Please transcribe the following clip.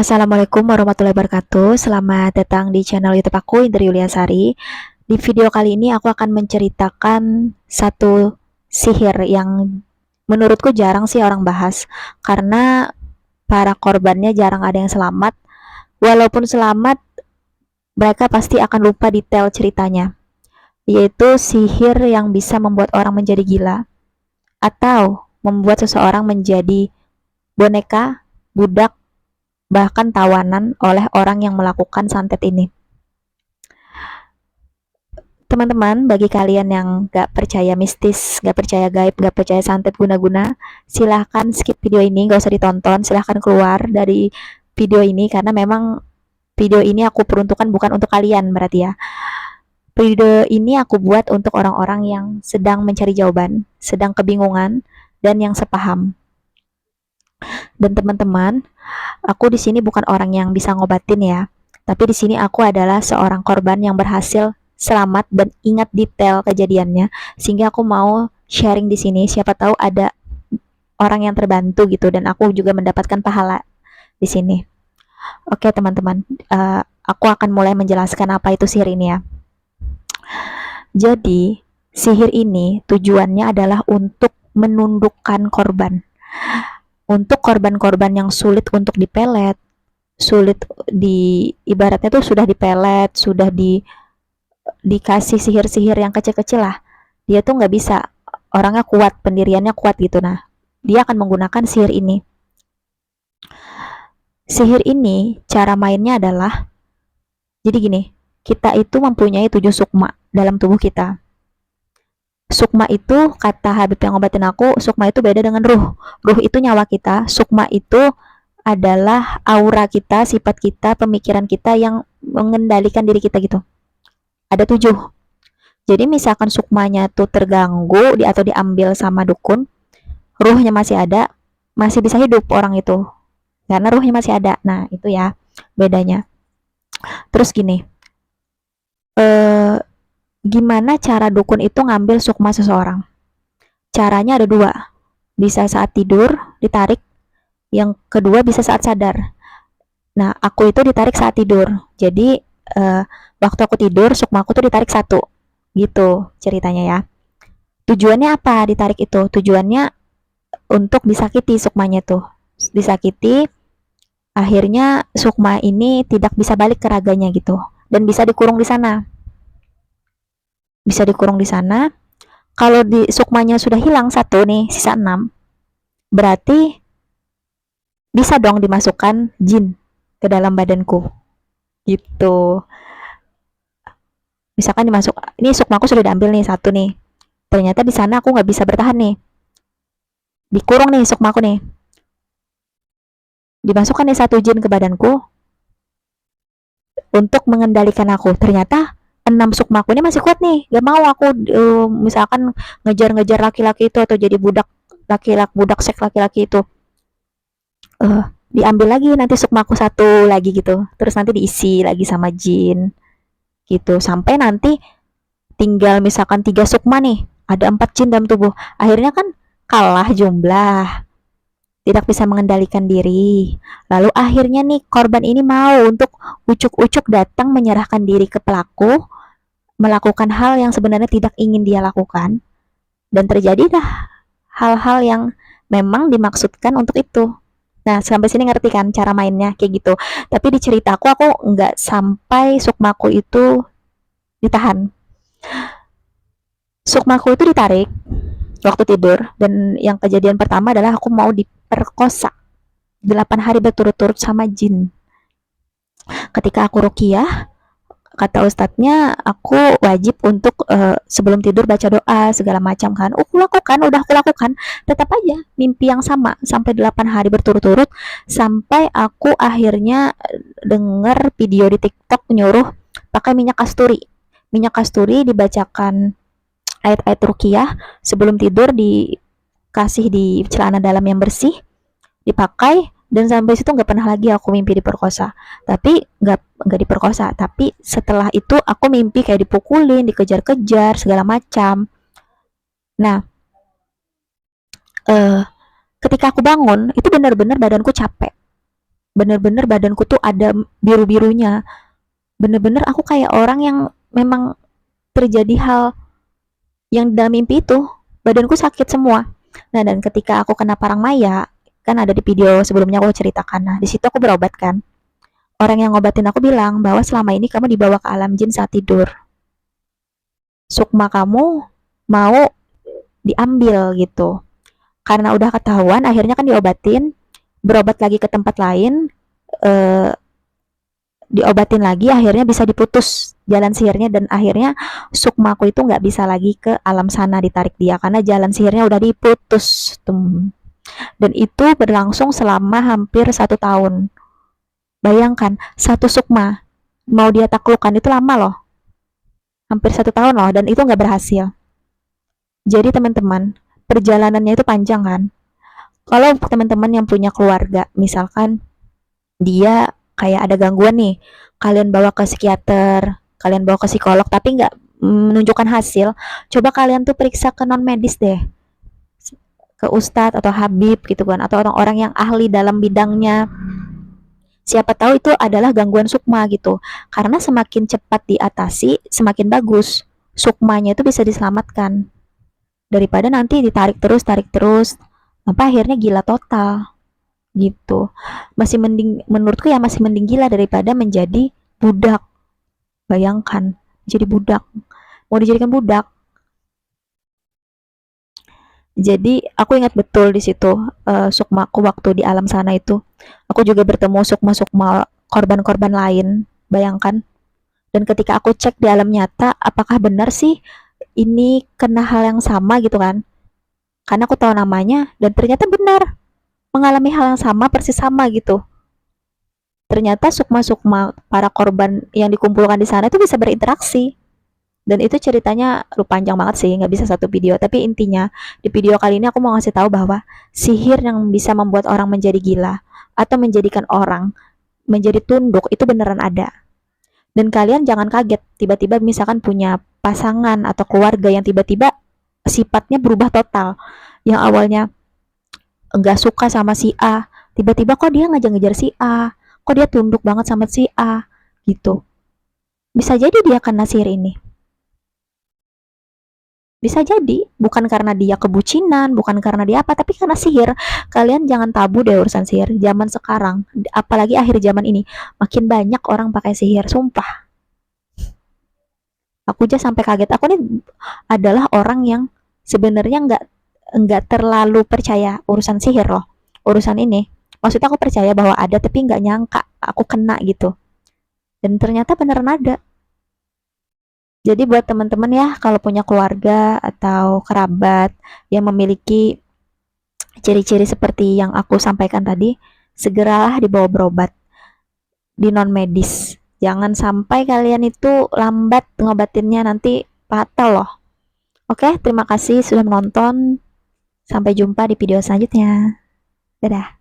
Assalamualaikum warahmatullahi wabarakatuh. Selamat datang di channel YouTube aku, Indri Yuliasari. Di video kali ini aku akan menceritakan satu sihir yang menurutku jarang sih orang bahas, karena para korbannya jarang ada yang selamat. Walaupun selamat, mereka pasti akan lupa detail ceritanya, yaitu sihir yang bisa membuat orang menjadi gila atau membuat seseorang menjadi boneka, budak, bahkan tawanan oleh orang yang melakukan santet ini. Teman-teman, bagi kalian yang gak percaya mistis, gak percaya gaib, gak percaya santet guna-guna, silahkan skip video ini, gak usah ditonton, silahkan keluar dari video ini, karena memang video ini aku peruntukkan bukan untuk kalian berarti ya. Video ini aku buat untuk orang-orang yang sedang mencari jawaban, sedang kebingungan, dan yang sepaham. Dan teman-teman, aku di sini bukan orang yang bisa ngobatin ya, tapi di sini aku adalah seorang korban yang berhasil selamat dan ingat detail kejadiannya, sehingga aku mau sharing di sini. Siapa tahu ada orang yang terbantu gitu, dan aku juga mendapatkan pahala di sini. Oke teman-teman, aku akan mulai menjelaskan apa itu sihir ini ya. Jadi sihir ini tujuannya adalah untuk menundukkan korban, untuk korban-korban yang sulit untuk dipelet, sulit di ibaratnya tuh sudah dipelet, sudah dikasih sihir-sihir yang kecil-kecil lah, dia tuh nggak bisa, orangnya kuat, pendiriannya kuat gitu. Nah, dia akan menggunakan sihir ini. Sihir ini cara mainnya adalah, jadi gini, kita itu mempunyai 7 sukma dalam tubuh kita. Sukma itu, kata Habib yang ngobatin aku, sukma itu beda dengan ruh. Ruh itu nyawa kita, sukma itu adalah aura kita, sifat kita, pemikiran kita yang mengendalikan diri kita gitu. Ada 7. Jadi misalkan sukmanya tuh terganggu atau diambil sama dukun, ruhnya masih ada, masih bisa hidup orang itu. Karena ruhnya masih ada. Nah, itu ya bedanya. Terus gini, gimana cara dukun itu ngambil sukma seseorang? Caranya ada 2. Bisa saat tidur, ditarik. Yang kedua bisa saat sadar. Nah, aku itu ditarik saat tidur. Jadi, waktu aku tidur, sukma aku tuh ditarik 1. Gitu ceritanya ya. Tujuannya apa ditarik itu? Tujuannya untuk disakiti sukmanya tuh. Disakiti, akhirnya sukma ini tidak bisa balik ke raganya gitu. Dan bisa dikurung di sana. Bisa dikurung di sana. Kalau di sukmanya sudah hilang 1 nih, sisa 6. Berarti bisa dong dimasukkan jin ke dalam badanku. Gitu. Misalkan dimasuk, ini sukmaku sudah diambil nih 1 nih. Ternyata di sana aku nggak bisa bertahan nih. Dikurung nih sukmaku nih. Dimasukkan nih 1 jin ke badanku untuk mengendalikan aku. Ternyata 6 sukmaku ini masih kuat nih. Gak mau aku misalkan ngejar-ngejar laki-laki itu atau jadi budak laki-laki, budak seks laki-laki itu. Diambil lagi nanti sukmaku 1 lagi gitu. Terus nanti diisi lagi sama jin gitu. Sampai nanti tinggal misalkan 3 sukma nih, ada 4 jin dalam tubuh. Akhirnya kan kalah jumlah, tidak bisa mengendalikan diri. Lalu akhirnya nih korban ini mau untuk ucuk-ucuk datang menyerahkan diri ke pelaku, melakukan hal yang sebenarnya tidak ingin dia lakukan, dan terjadilah hal-hal yang memang dimaksudkan untuk itu. Nah, sampai sini ngerti kan cara mainnya kayak gitu. Tapi di ceritaku aku nggak sampai sukmaku itu ditahan. Sukmaku itu ditarik waktu tidur, dan yang kejadian pertama adalah aku mau diperkosa 8 hari berturut-turut sama jin. Ketika aku ruqyah, kata ustadznya aku wajib untuk sebelum tidur baca doa segala macam kan. Udah aku lakukan, tetap aja mimpi yang sama sampai 8 hari berturut-turut, sampai aku akhirnya denger video di TikTok nyuruh pakai minyak kasturi. Minyak kasturi dibacakan ayat-ayat ruqyah sebelum tidur, dikasih di celana dalam yang bersih, dipakai, dan sampai situ nggak pernah lagi aku mimpi diperkosa. Tapi nggak diperkosa, tapi setelah itu aku mimpi kayak dipukulin, dikejar-kejar segala macam. Nah, ketika aku bangun itu benar-benar badanku capek, Bener-bener badanku tuh ada biru-birunya. Bener-bener aku kayak orang yang memang terjadi hal yang dalam mimpi itu. Badanku sakit semua. Nah, dan ketika aku kena parang maya, kan ada di video sebelumnya aku ceritakan. Nah, di situ aku berobat kan. Orang yang ngobatin aku bilang bahwa selama ini kamu dibawa ke alam jin saat tidur. Sukma kamu mau diambil gitu. Karena udah ketahuan, akhirnya kan diobatin, berobat lagi ke tempat lain, eh, diobatin lagi, akhirnya bisa diputus jalan sihirnya dan akhirnya sukmaku itu nggak bisa lagi ke alam sana ditarik dia karena jalan sihirnya udah diputus. Dan itu berlangsung selama hampir 1 tahun. Bayangkan, satu sukma mau dia taklukkan itu lama loh, hampir 1 tahun loh, dan itu nggak berhasil. Jadi teman-teman, perjalanannya itu panjang kan. Kalau teman-teman yang punya keluarga, misalkan dia kayak ada gangguan nih, kalian bawa ke psikiater, kalian bawa ke psikolog, tapi nggak menunjukkan hasil, coba kalian tuh periksa ke non medis deh, ke ustadz atau habib gitu kan, atau orang-orang yang ahli dalam bidangnya. Siapa tahu itu adalah gangguan sukma gitu. Karena semakin cepat diatasi, semakin bagus. Sukmanya itu bisa diselamatkan daripada nanti tarik terus, sampai akhirnya gila total gitu. Masih mending, menurutku ya masih mending gila daripada menjadi budak. Bayangkan, jadi budak, mau dijadikan budak. Jadi aku ingat betul di situ, sukmaku waktu di alam sana itu. Aku juga bertemu sukma-sukma korban-korban lain. Bayangkan. Dan ketika aku cek di alam nyata, apakah benar sih ini kena hal yang sama gitu kan? Karena aku tahu namanya dan ternyata benar mengalami hal yang sama, persis sama gitu. Ternyata sukma-sukma para korban yang dikumpulkan di sana itu bisa berinteraksi. Dan itu ceritanya lu panjang banget sih, nggak bisa satu video. Tapi intinya di video kali ini aku mau ngasih tahu bahwa sihir yang bisa membuat orang menjadi gila atau menjadikan orang menjadi tunduk itu beneran ada. Dan kalian jangan kaget tiba-tiba misalkan punya pasangan atau keluarga yang tiba-tiba sifatnya berubah total. Yang awalnya enggak suka sama si A, tiba-tiba kok dia ngejar-ngejar si A, kok dia tunduk banget sama si A gitu. Bisa jadi dia kena sihir ini. Bisa jadi bukan karena dia kebucinan, bukan karena dia apa, tapi karena sihir. Kalian jangan tabu deh urusan sihir. Zaman sekarang, apalagi akhir zaman ini, makin banyak orang pakai sihir. Sumpah, aku aja sampai kaget. Aku nih adalah orang yang sebenarnya nggak terlalu percaya urusan sihir loh, urusan ini. Maksudnya aku percaya bahwa ada, tapi nggak nyangka aku kena gitu. Dan ternyata beneran ada. Jadi buat teman-teman ya, kalau punya keluarga atau kerabat yang memiliki ciri-ciri seperti yang aku sampaikan tadi, segeralah dibawa berobat di non medis. Jangan sampai kalian itu lambat ngobatinnya, nanti fatal loh. Oke, terima kasih sudah menonton. Sampai jumpa di video selanjutnya. Dadah.